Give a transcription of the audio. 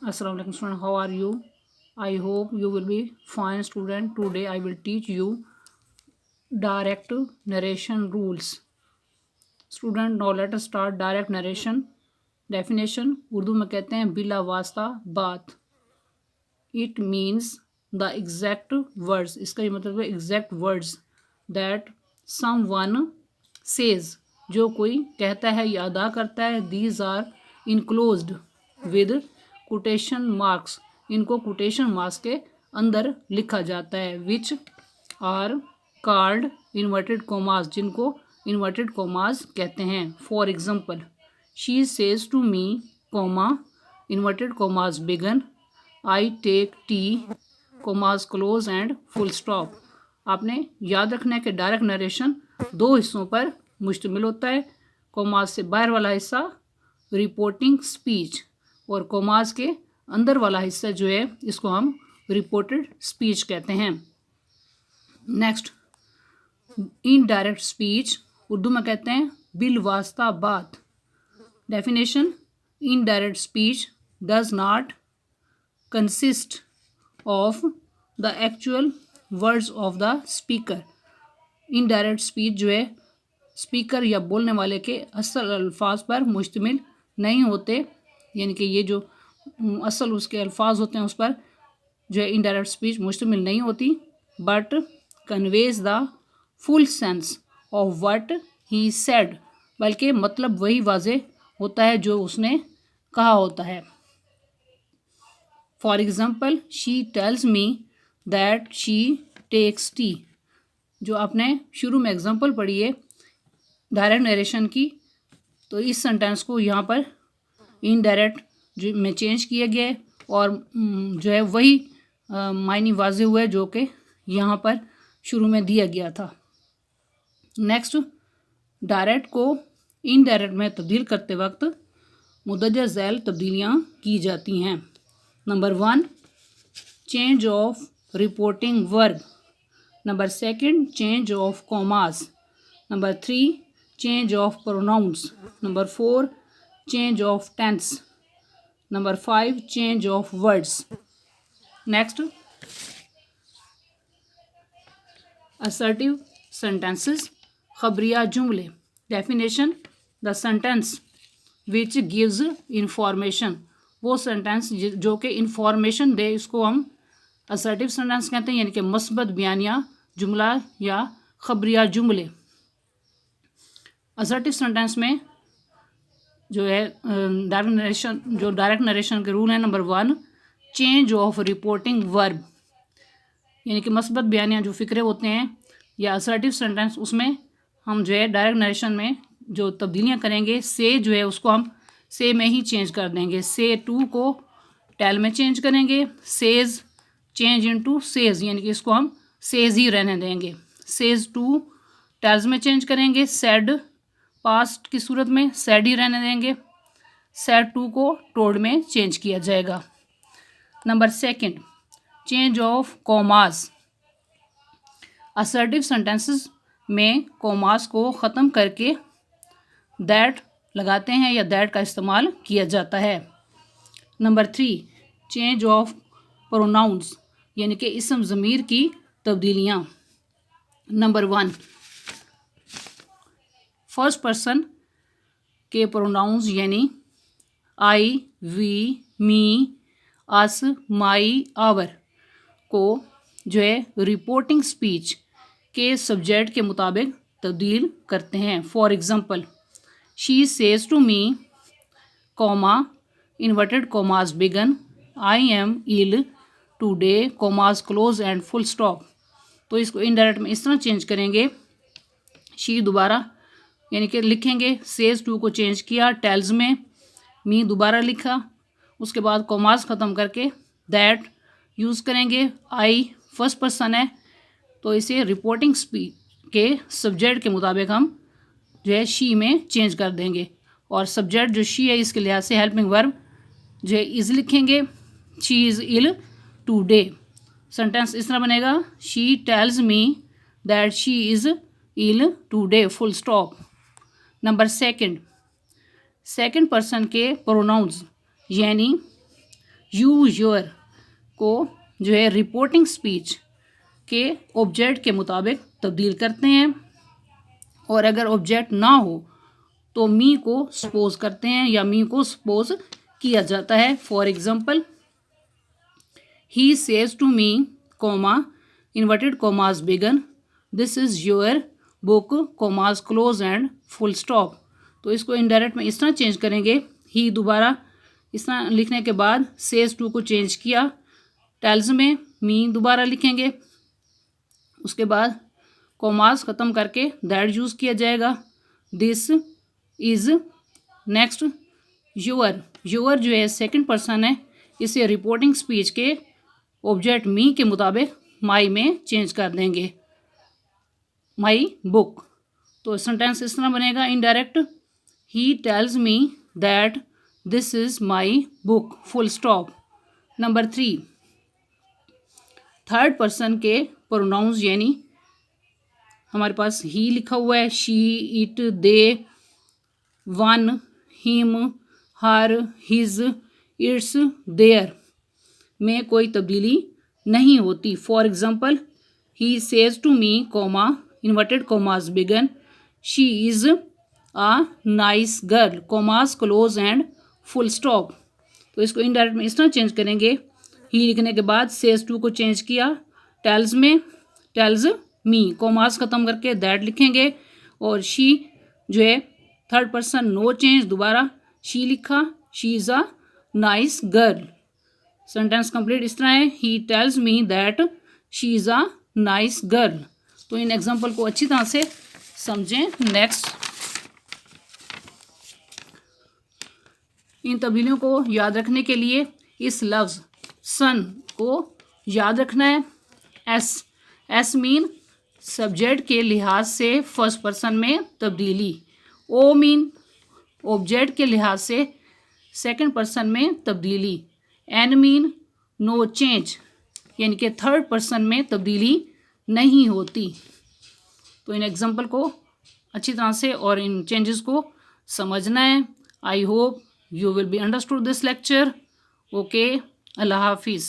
Assalamu alaikum student, how are you? I hope you will be fine student. Today I will teach you direct narration rules. Student, now let us start direct narration. Definition Urdu में कहते हैं बिला वास्ता बात. It means the exact words. इसका ये मतलब है exact words that someone says. जो कोई कहता है या अदा करता है. These are enclosed with quotation marks. इनको quotation marks के अंदर लिखा जाता है. Which are called inverted commas. जिनको inverted commas कहते हैं. For example, she says to me, comma, inverted commas begin. I take tea, commas close and full stop. आपने याद रखना है कि डायरेक्ट नरेशन दो हिस्सों पर मुश्तमिल होता है. कोमास से बाहर वाला हिस्सा रिपोर्टिंग स्पीच और कोमास के अंदर वाला हिस्सा जो है इसको हम रिपोर्टेड स्पीच कहते हैं. नेक्स्ट, इनडायरेक्ट स्पीच उर्दू में कहते हैं बिल वास्ता बात. Definition, indirect speech does not consist of the actual words of the speaker. Indirect speech जो है स्पीकर या बोलने वाले के असल अल्फाज पर मुश्तमिल नहीं होते, यानी कि ये जो असल उसके अल्फाज होते हैं उस पर जो है इनडायरेक्ट स्पीच मुश्तमिल नहीं होती, but conveys the full sense of what he said. बल्कि मतलब वही वाजे होता है जो उसने कहा होता है. For example, she tells me that she takes tea. जो आपने शुरू में एग्जाम्पल पढ़ी है डायरेक्ट नरेशन की, तो इस सेंटेंस को यहाँ पर इनडायरेक्ट जो में चेंज किया गया है और जो है वही मायने वाजे हुए है जो कि यहाँ पर शुरू में दिया गया था. नेक्स्ट, डायरेक्ट को इनडायरेक्ट में तब्दील करते वक्त मुदज्जर झैल तब्दीलियाँ की जाती हैं. Number 1, change of reporting verb. Number 2, change of commas. Number 3, change of pronouns. Number 4, change of tense. Number 5, change of words. Next, assertive sentences. खबरिया जुमले. Definition, the sentence which gives information. वो सेंटेंस जो कि information दे इसको हम assertive sentence कहते हैं, यानी कि मस्बत बयानिया जुमला या खबरिया जुमले. असर्टिव सेंटेंस में जो है डायरेक्ट नरेशन के रूल है. Number 1, change of reporting verb, यानी कि मस्बत बयानिया जो फ़िक्रे होते हैं या असर्टिव सेंटेंस उसमें हम जो है डायरेक्ट नरेशन में जो तब्दीलियाँ करेंगे से जो है उसको हम से में ही चेंज कर देंगे. से टू को टेल में चेंज करेंगे. सेज चेंज इनटू सेज, यानी कि इसको हम सेज ही रहने देंगे. सेज टू टेल्स में चेंज करेंगे. सेड पास्ट की सूरत में सेड ही रहने देंगे. सेड टू को टोल्ड में चेंज किया जाएगा. Number 2, change of commas. Assertive sentences में कॉमास को ख़त्म करके दैट लगाते हैं या दैट का इस्तेमाल किया जाता है. नंबर 3, चेंज ऑफ प्रोनाउंस, यानी कि इसम ज़मीर की तब्दीलियाँ. नंबर 1, फर्स्ट पर्सन के प्रोनाउंस यानी आई, we, me, us, my, our को जो है रिपोर्टिंग स्पीच के सब्जेक्ट के मुताबिक तब्दील करते हैं. For example, she says to me, comma, inverted commas begin, I am ill today, commas close and full stop. तो इसको इनडायरेक्ट में इस तरह चेंज करेंगे. she दोबारा यानी कि लिखेंगे. says to को चेंज किया, tells में me दोबारा लिखा, उसके बाद कॉमास ख़त्म करके that यूज़ करेंगे. I फर्स्ट पर्सन है तो इसे रिपोर्टिंग स्पीच के सब्जेक्ट के मुताबिक हम जो है शी में चेंज कर देंगे. और सब्जेक्ट जो शी है इसके लिहाज से हेल्पिंग वर्ब जो है इज़ लिखेंगे. She is ill today. Sentence इस तरह बनेगा, she tells me that she is ill today, full stop. Number 2, second person के प्रोनाउंस यानी यू योर को जो है रिपोर्टिंग स्पीच के ऑब्जेक्ट के मुताबिक तब्दील करते हैं, और अगर ऑब्जेक्ट ना हो तो मी को सपोज करते हैं या मी को सपोज किया जाता है। For example, he says to me comma inverted commas begin this is your book commas close and full stop. तो इसको इनडायरेक्ट में इस तरह चेंज करेंगे, ही दोबारा इस तरह लिखने के बाद सेज टू को चेंज किया, टेल्स में मी दोबारा लिखेंगे, उसके बाद कॉमास ख़त्म करके दैट यूज़ किया जाएगा। This is next your, your जो है सेकंड पर्सन है, इसे रिपोर्टिंग स्पीच के ऑब्जेक्ट मी के मुताबिक माई में चेंज कर देंगे, माई बुक। तो सेंटेंस इस तरह बनेगा indirect, he tells me that this is my book full stop. Number 3, third person के प्रोनाउंस, यानी हमारे पास ही लिखा हुआ है, she, it, they, one, him, her, his, its, their में कोई तब्दीली नहीं होती। For example, he says to me comma inverted commas begin she is a nice girl commas close and full stop. तो इसको इनडायरेक्ट में इस तरह चेंज करेंगे, ही लिखने के बाद सेज टू को चेंज किया, टेल्स में टेल्स मी कॉमास ख़त्म करके दैट लिखेंगे, और शी जो है थर्ड पर्सन नो चेंज, दोबारा शी लिखा, she is a nice girl. Sentence complete इस तरह है, ही tells me that she is a nice girl. तो इन एग्जाम्पल को अच्छी तरह से समझें। नेक्स्ट, इन तब्दीलियों को याद रखने के लिए इस लफ्ज़ सन को याद रखना है। एस, एस मीन सब्जेक्ट के लिहाज से फर्स्ट पर्सन में तब्दीली, ओ मीन ऑब्जेक्ट के लिहाज से सेकंड पर्सन में तब्दीली, एन मीन नो चेंज यानी कि थर्ड पर्सन में तब्दीली नहीं होती। तो इन एग्जाम्पल को अच्छी तरह से और इन चेंजेस को समझना है। I hope you will be understood this lecture. Okay, Allah Hafiz.